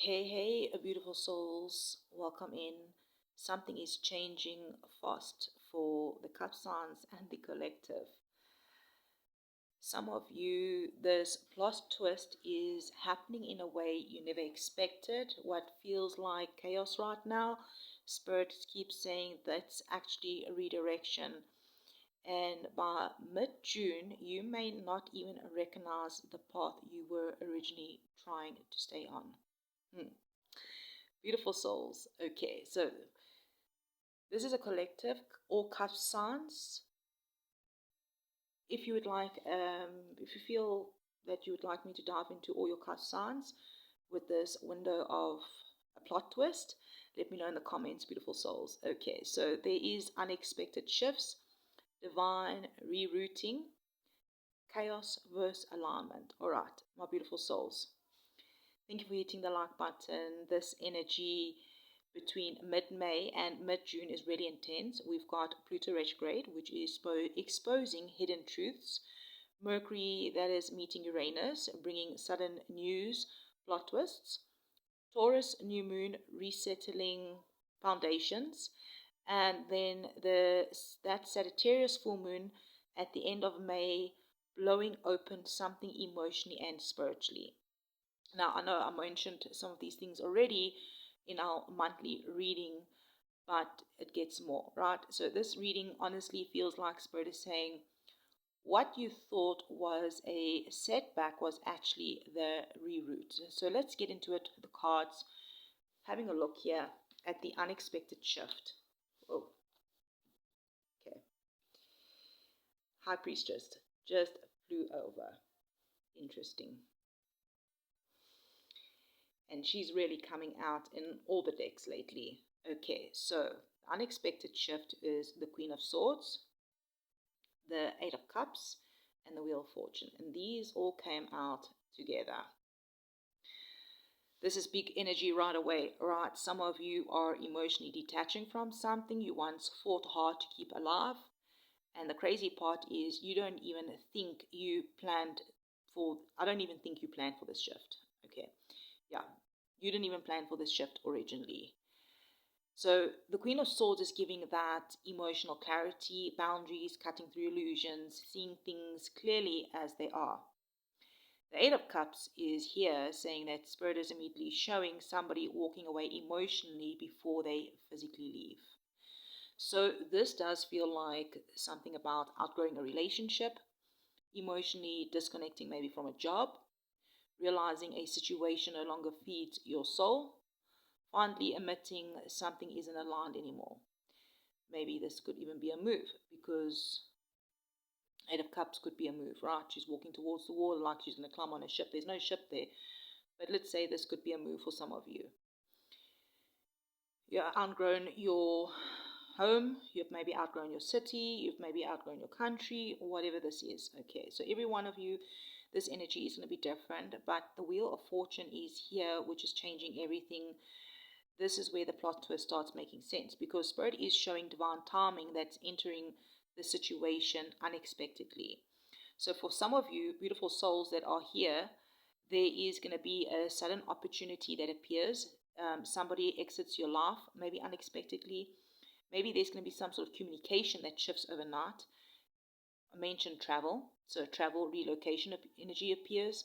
Hey, beautiful souls, welcome in. Something is changing fast for the cup signs and the collective. Some of you, this plot twist is happening in a way you never expected. What feels like chaos right now, Spirit keeps saying that's actually a redirection. And by mid-June, you may not even recognize the path you were originally trying to stay on. Beautiful souls. Okay, so this is a collective, all cup signs. If you would like, if you feel that you would like me to dive into all your cup signs with this window of a plot twist, let me know in the comments, beautiful souls. Okay, so there is unexpected shifts, divine rerouting, chaos versus alignment. All right, my beautiful souls. Thank you for hitting the like button. This energy between mid-May and mid-June is really intense. We've got Pluto retrograde, which is exposing hidden truths. Mercury, that is meeting Uranus, bringing sudden news, plot twists. Taurus, new moon, resettling foundations. And then that Sagittarius full moon at the end of May, blowing open something emotionally and spiritually. Now, I know I mentioned some of these things already in our monthly reading, but it gets more, right? So this reading honestly feels like Spirit is saying what you thought was a setback was actually the reroute. So let's get into it, the cards. Having a look here at the unexpected shift. Oh, okay. High Priestess just flew over. Interesting. And she's really coming out in all the decks lately. Okay, so the unexpected shift is the Queen of Swords, the Eight of Cups, and the Wheel of Fortune. And these all came out together. This is big energy right away, right? Some of you are emotionally detaching from something you once fought hard to keep alive. And the crazy part is you don't even think you planned for, I don't even think you planned for this shift. Okay, yeah, you didn't even plan for this shift originally. So the Queen of Swords is giving that emotional clarity, boundaries, cutting through illusions, seeing things clearly as they are. The Eight of Cups is here saying that Spirit is immediately showing somebody walking away emotionally before they physically leave. So this does feel like something about outgrowing a relationship, emotionally disconnecting maybe from a job, realizing a situation no longer feeds your soul, finally admitting something isn't aligned anymore. Maybe this could even be a move, because Eight of Cups could be a move, right? She's walking towards the wall like she's going to climb on a ship. There's no ship there. But let's say this could be a move for some of you. You've outgrown your home, you've maybe outgrown your city, you've maybe outgrown your country, or whatever this is. Okay, so every one of you, this energy is going to be different, but the Wheel of Fortune is here, which is changing everything. This is where the plot twist starts making sense, because Spirit is showing divine timing that's entering the situation unexpectedly. So for some of you, beautiful souls that are here, there is going to be a sudden opportunity that appears. Somebody exits your life, maybe unexpectedly. Maybe there's going to be some sort of communication that shifts overnight. I mentioned travel. So travel, relocation energy appears.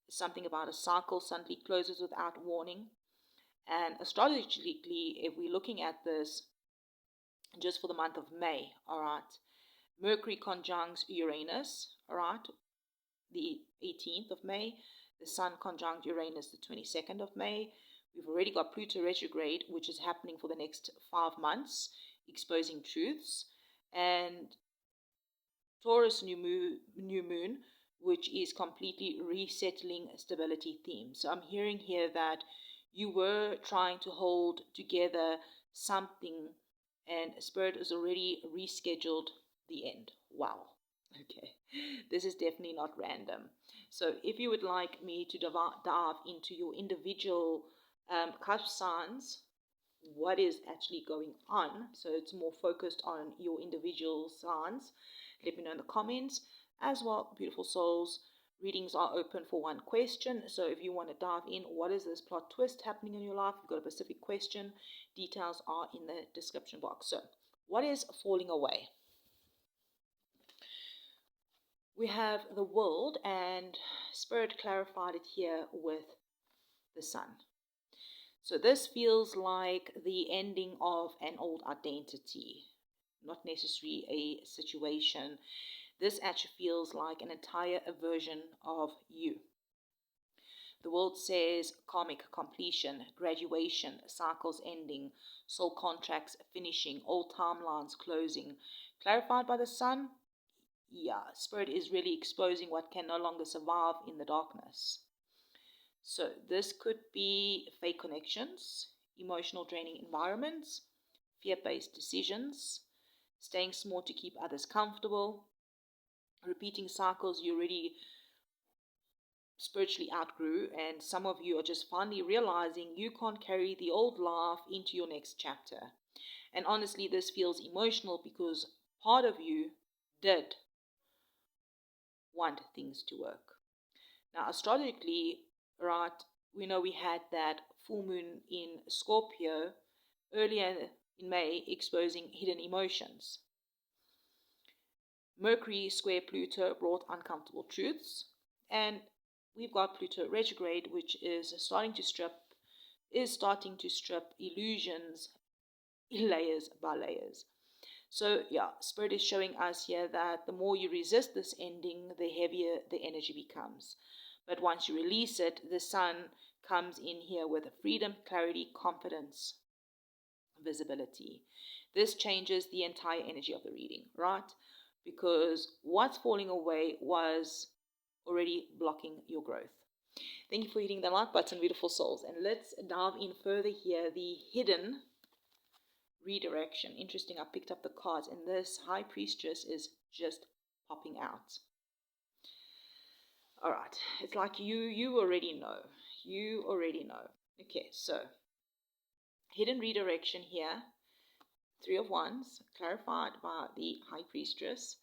Something about a cycle suddenly closes without warning. And astrologically, if we're looking at this just for the month of May, all right, Mercury conjuncts Uranus, all right, the 18th of May. The Sun conjunct Uranus, the 22nd of May. We've already got Pluto retrograde, which is happening for the next 5 months, exposing truths. And Taurus new moon, which is completely resettling stability theme. So I'm hearing here that you were trying to hold together something, and Spirit has already rescheduled the end. Wow. Okay, this is definitely not random. So if you would like me to dive into your individual cup signs, what is actually going on, so it's more focused on your individual signs, let me know in the comments. As well, beautiful souls, Readings are open for one question. So if you want to dive in, what is this plot twist happening in your life? You've got a specific question. Details are in the description box. So what is falling away? We have the world, and Spirit clarified it here with the sun. So this feels like the ending of an old identity, not necessarily a situation. This actually feels like an entire version of you. The world says karmic completion, graduation, cycles ending, soul contracts finishing, old timelines closing. Clarified by the sun? Yeah, Spirit is really exposing what can no longer survive in the darkness. So this could be fake connections, emotional draining environments, fear-based decisions, staying small to keep others comfortable, repeating cycles you already spiritually outgrew, and some of you are just finally realizing you can't carry the old life into your next chapter. And honestly, this feels emotional because part of you did want things to work. Now, astrologically, right, we know we had that full moon in Scorpio earlier in May exposing hidden emotions. Mercury square Pluto brought uncomfortable truths, and we've got Pluto retrograde, which is starting to strip illusions layers by layers. So yeah, Spirit is showing us here that the more you resist this ending, the heavier the energy becomes. But once you release it, the sun comes in here with freedom, clarity, confidence, visibility. This changes the entire energy of the reading, right? Because what's falling away was already blocking your growth. Thank you for hitting the like button, beautiful souls. And let's dive in further here. The hidden redirection. Interesting, I picked up the cards, and this High Priestess is just popping out. All right, it's like you already know. You already know. Okay, so hidden redirection here. Three of Wands, clarified by the High Priestess,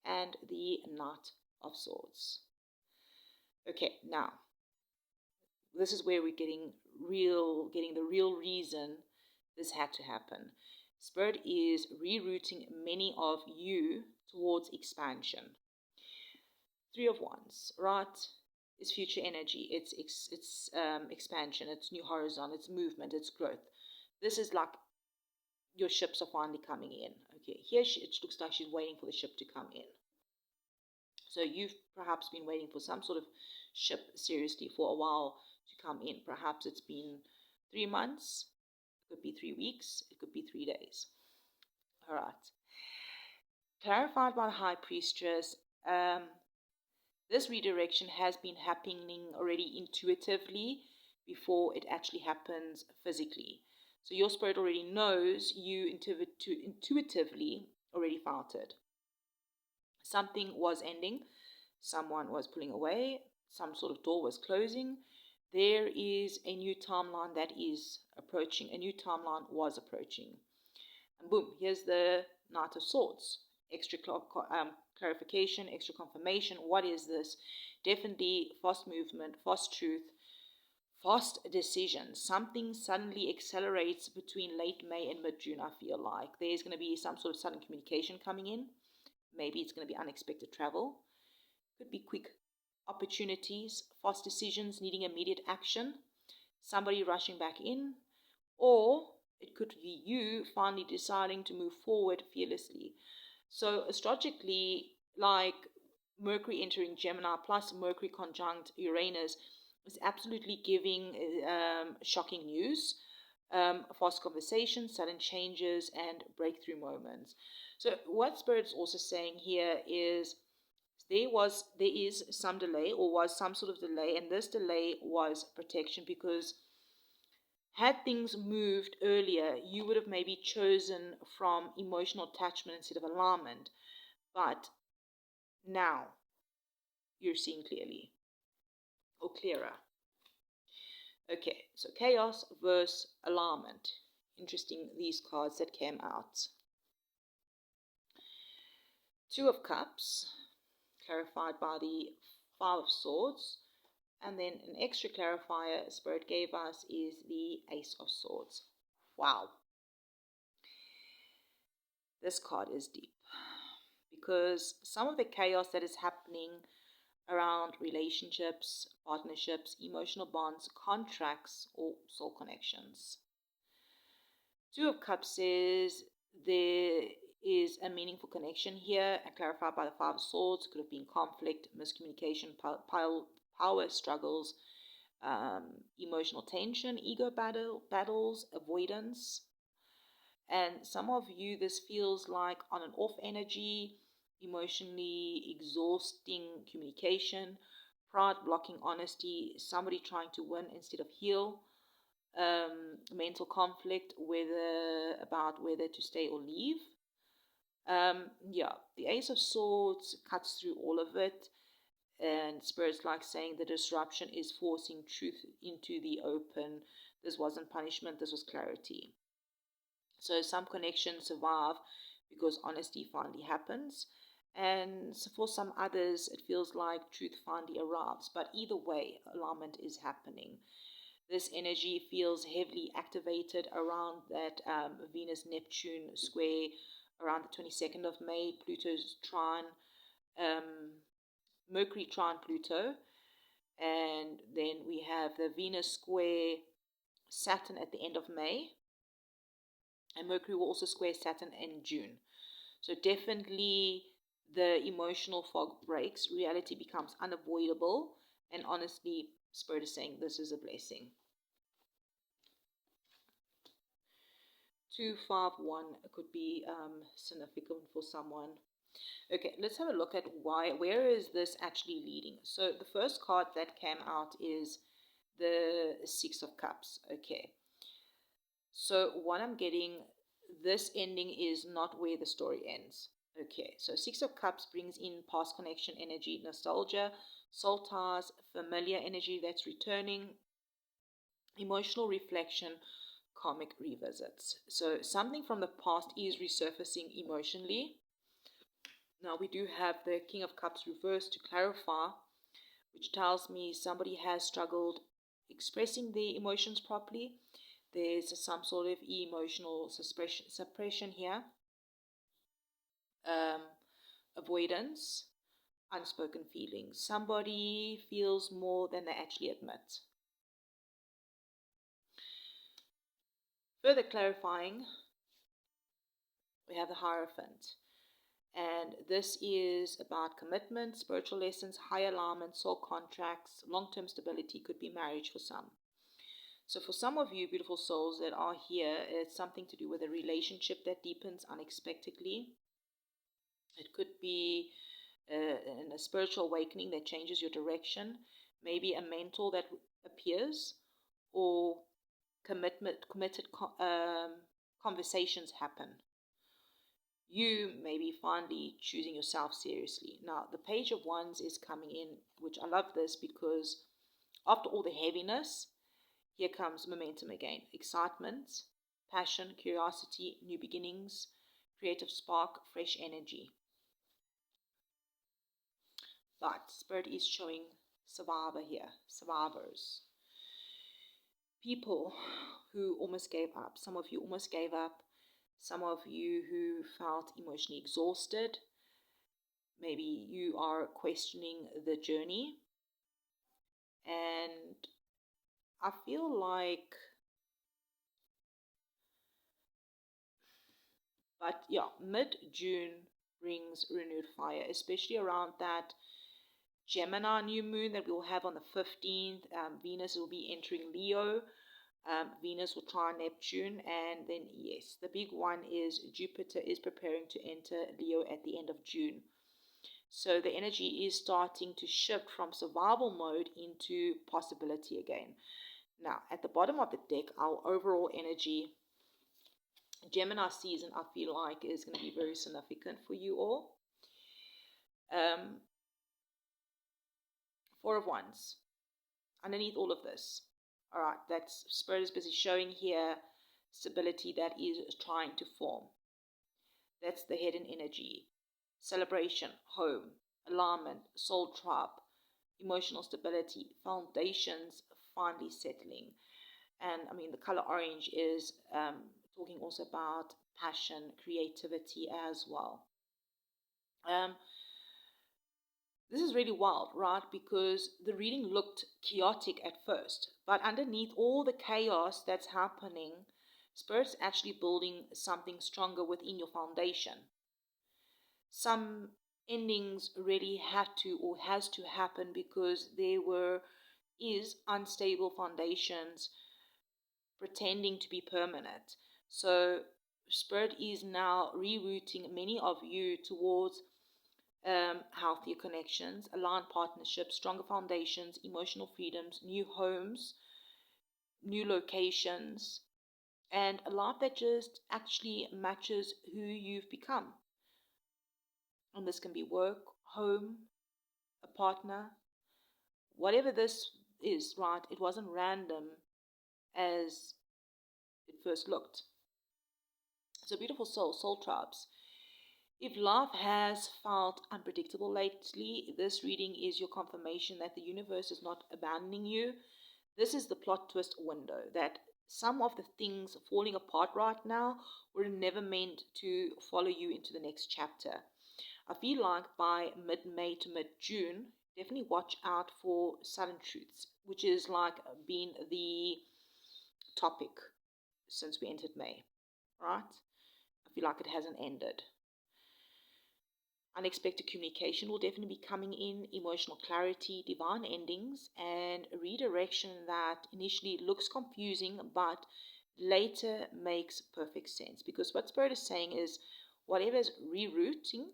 and the Knight of Swords. Okay, now this is where we're getting the real reason this had to happen. Spirit is rerouting many of you towards expansion. Three of Wands, right, is future energy. It's expansion. It's new horizon. It's movement. It's growth. This is like your ships are finally coming in. Okay, here it looks like she's waiting for the ship to come in. So you've perhaps been waiting for some sort of ship seriously for a while to come in. Perhaps it's been 3 months. It could be 3 weeks. It could be 3 days. All right. Clarified by the High Priestess, this redirection has been happening already intuitively before it actually happens physically. So your spirit already knows, you intuitively already felt it. Something was ending, someone was pulling away, some sort of door was closing. There is a new timeline that is approaching. A new timeline was approaching. And boom, here's the Knight of Swords. Extra clarification, extra confirmation. What is this? Definitely fast movement, fast truth, fast decision. Something suddenly accelerates between late May and mid-June, I feel like. There's going to be some sort of sudden communication coming in. Maybe it's going to be unexpected travel. Could be quick opportunities, fast decisions needing immediate action, somebody rushing back in, or it could be you finally deciding to move forward fearlessly. So astrologically, like Mercury entering Gemini plus Mercury conjunct Uranus is absolutely giving shocking news, fast conversations, sudden changes, and breakthrough moments. So what Spirit's also saying here is there is some delay, or was some sort of delay, and this delay was protection, because had things moved earlier, you would have maybe chosen from emotional attachment instead of alignment. But now you're seeing clearly, or clearer. Okay, so chaos versus alignment. Interesting, these cards that came out. Two of Cups, clarified by the Five of Swords. And then an extra clarifier Spirit gave us is the Ace of Swords. Wow. This card is deep because some of the chaos that is happening around relationships, partnerships, emotional bonds, contracts, or soul connections. Two of Cups says there is a meaningful connection here, and clarified by the Five of Swords. Could have been conflict, miscommunication, power struggles, emotional tension, ego battles, avoidance. And some of you, this feels like on and off energy, emotionally exhausting communication, pride blocking honesty, somebody trying to win instead of heal, mental conflict about whether to stay or leave. The Ace of Swords cuts through all of it, and Spirit's like saying the disruption is forcing truth into the open. This wasn't punishment, this was clarity. So some connections survive because honesty finally happens. And for some others, it feels like truth finally arrives. But either way, alignment is happening. This energy feels heavily activated around that Venus-Neptune square around the 22nd of May, Pluto's trine, Mercury trine Pluto. And then we have the Venus square Saturn at the end of May. And Mercury will also square Saturn in June. So definitely the emotional fog breaks. Reality becomes unavoidable. And honestly, Spirit is saying this is a blessing. 251 could be significant for someone. Okay, let's have a look at where is this actually leading. So the first card that came out is the Six of Cups. Okay. So what I'm getting, this ending is not where the story ends. Okay, so Six of Cups brings in past connection energy, nostalgia, soul ties, familiar energy that's returning, emotional reflection, karmic revisits. So something from the past is resurfacing emotionally. Now we do have the King of Cups reversed to clarify, which tells me somebody has struggled expressing their emotions properly. There's some sort of emotional suppression here, avoidance, unspoken feelings. Somebody feels more than they actually admit. Further clarifying, we have the Hierophant. And this is about commitment, spiritual lessons, high alignment, soul contracts, long-term stability, could be marriage for some. So for some of you beautiful souls that are here, it's something to do with a relationship that deepens unexpectedly. It could be a spiritual awakening that changes your direction, maybe a mentor that appears, or committed conversations happen. You may be finally choosing yourself seriously. Now, the Page of Wands is coming in, which I love this because after all the heaviness, here comes momentum again. Excitement, passion, curiosity, new beginnings, creative spark, fresh energy. But Spirit is showing survivor here, survivors. People who almost gave up. Some of you almost gave up. Some of you who felt emotionally exhausted. Maybe you are questioning the journey. And I feel like, but yeah, mid-June brings renewed fire, especially around that Gemini new moon that we'll have on the 15th. Venus will be entering Leo. Venus will try Neptune. And then, yes, the big one is Jupiter is preparing to enter Leo at the end of June. So the energy is starting to shift from survival mode into possibility again. Now, at the bottom of the deck, our overall energy, Gemini season, I feel like is going to be very significant for you all. Four of Wands. Underneath all of this, all right, that's Spirit is busy showing here stability that is trying to form. That's the hidden energy. Celebration, home, alignment, soul tribe, emotional stability, foundations finally settling. And I mean, the color orange is talking also about passion, creativity as well. This is really wild, right? Because the reading looked chaotic at first, but underneath all the chaos that's happening, Spirit's actually building something stronger within your foundation. Some endings really had to or has to happen because is unstable foundations pretending to be permanent. So Spirit is now rerouting many of you towards healthier connections, aligned partnerships, stronger foundations, emotional freedoms, new homes, new locations, and a life that just actually matches who you've become. And this can be work, home, a partner, whatever this is, right? It wasn't random as it first looked. So beautiful soul tribes. If life has felt unpredictable lately, this reading is your confirmation that the universe is not abandoning you. This is the plot twist window, that some of the things falling apart right now were never meant to follow you into the next chapter. I feel like by mid-May to mid-June, definitely watch out for sudden truths, which is like been the topic since we entered May, right? I feel like it hasn't ended. Unexpected communication will definitely be coming in, emotional clarity, divine endings, and redirection that initially looks confusing but later makes perfect sense. Because what Spirit is saying is whatever is rerouting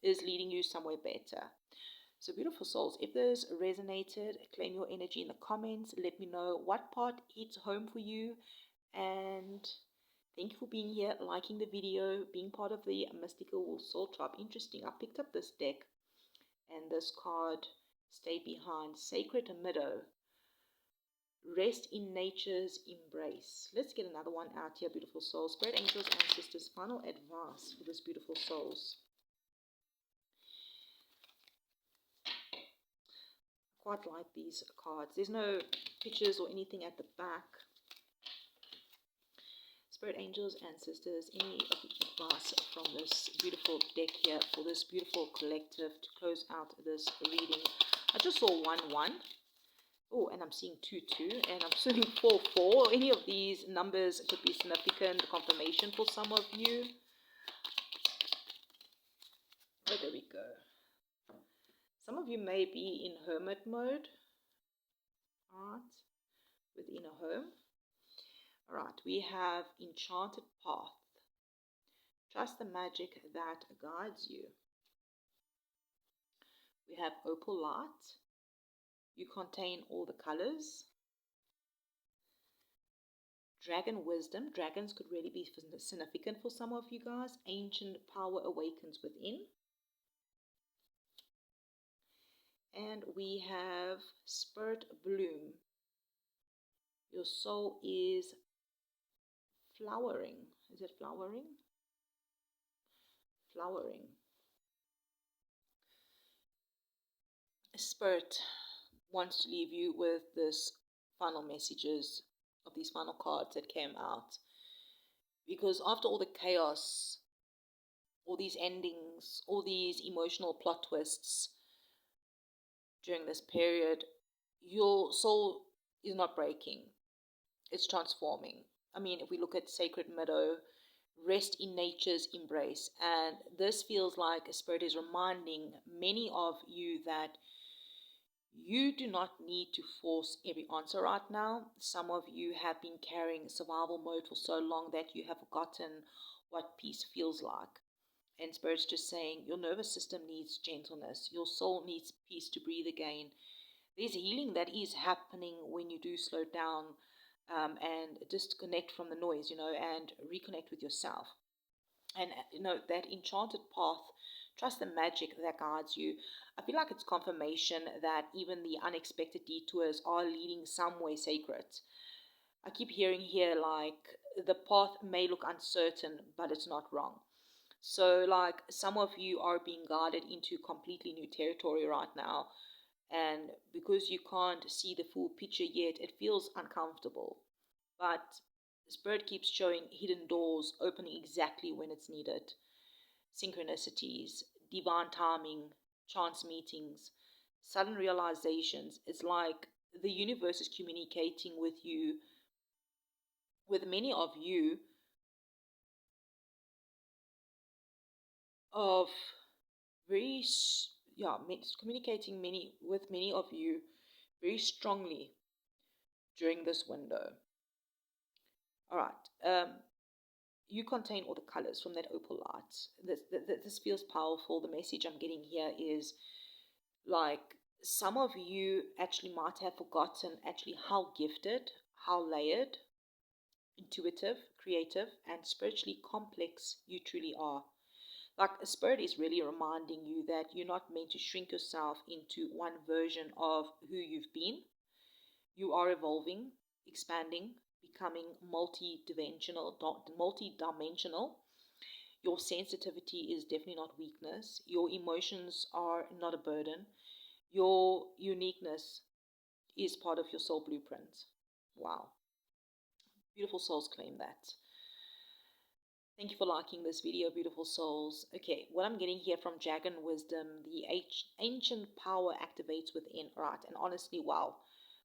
is leading you somewhere better. So beautiful souls, if this resonated, claim your energy in the comments. Let me know what part hits home for you, and thank you for being here, liking the video, being part of the Mystical Soul Tribe. Interesting. I picked up this deck and this card stayed behind. Sacred Meadow. Rest in nature's embrace. Let's get another one out here, beautiful souls. Spirit, angels, ancestors, final advice for this beautiful souls. Quite like these cards. There's no pictures or anything at the back. Spirit, angels, ancestors, any advice from this beautiful deck here for this beautiful collective to close out this reading? I just saw 1-1. Oh, and I'm seeing 2-2, and I'm seeing 4-4. Any of these numbers could be significant confirmation for some of you. Oh, there we go. Some of you may be in hermit mode, right, within a home. All right, we have Enchanted Path. Trust the magic that guides you. We have Opal Light. You contain all the colors. Dragon Wisdom. Dragons could really be significant for some of you guys. Ancient Power awakens within. And we have Spirit Bloom. Your soul is flowering. Is it flowering? Flowering. Spirit wants to leave you with this final messages of these final cards that came out. Because after all the chaos, all these endings, all these emotional plot twists during this period, your soul is not breaking. It's transforming. I mean, if we look at Sacred Meadow, rest in nature's embrace. And this feels like a Spirit is reminding many of you that you do not need to force every answer right now. Some of you have been carrying survival mode for so long that you have forgotten what peace feels like. And Spirit's just saying your nervous system needs gentleness. Your soul needs peace to breathe again. There's healing that is happening when you do slow down and disconnect from the noise, and reconnect with yourself. And, that enchanted path, trust the magic that guides you. I feel like it's confirmation that even the unexpected detours are leading somewhere sacred. I keep hearing here, like, the path may look uncertain, but it's not wrong. So, like, some of you are being guided into completely new territory right now. And because you can't see the full picture yet, it feels uncomfortable. But Spirit keeps showing hidden doors opening exactly when it's needed. Synchronicities, divine timing, chance meetings, sudden realizations. It's like the universe is communicating with you, with many of you, of very, yeah, communicating with many of you very strongly during this window. All right. You contain all the colors from that opal light. This feels powerful. The message I'm getting here is like some of you actually might have forgotten actually how gifted, how layered, intuitive, creative, and spiritually complex you truly are. Like a spirit is really reminding you that you're not meant to shrink yourself into one version of who you've been. You are evolving, expanding, becoming multi-dimensional. Your sensitivity is definitely not weakness. Your emotions are not a burden. Your uniqueness is part of your soul blueprint. Wow. Beautiful souls claim that. Thank you for liking this video, beautiful souls. Okay, what I'm getting here from Dragon Wisdom, the ancient power activates within, right? And honestly, wow,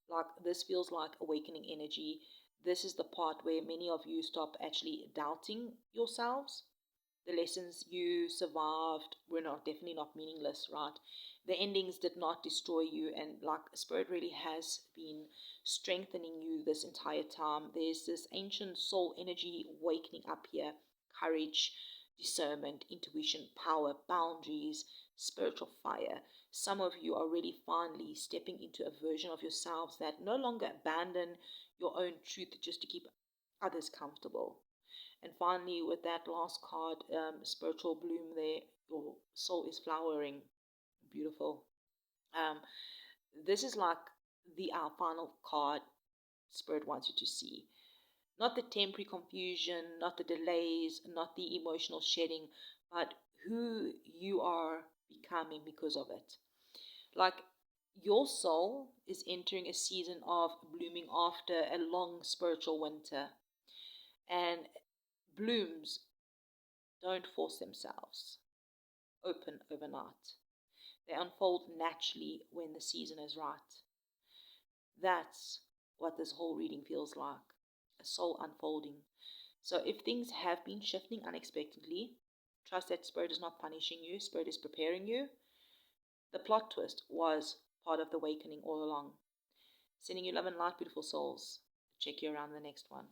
like this feels like awakening energy. This is the part where many of you stop actually doubting yourselves. The lessons you survived were definitely not meaningless, right? The endings did not destroy you, and like Spirit really has been strengthening you this entire time. There's this ancient soul energy wakening up here: courage, discernment, intuition, power, boundaries, spiritual fire. Some of you are really finally stepping into a version of yourselves that no longer abandon your own truth just to keep others comfortable. And finally, with that last card, spiritual bloom there, your soul is flowering. Beautiful. Um, this is like our final card Spirit wants you to see. Not the temporary confusion, not the delays, not the emotional shedding, but who you are becoming because of it. Like your soul is entering a season of blooming after a long spiritual winter. And blooms don't force themselves open overnight. They unfold naturally when the season is right. That's what this whole reading feels like, a soul unfolding. So if things have been shifting unexpectedly, trust that Spirit is not punishing you, Spirit is preparing you. The plot twist was part of the awakening all along. Sending you love and light, beautiful souls. Check you around the next one.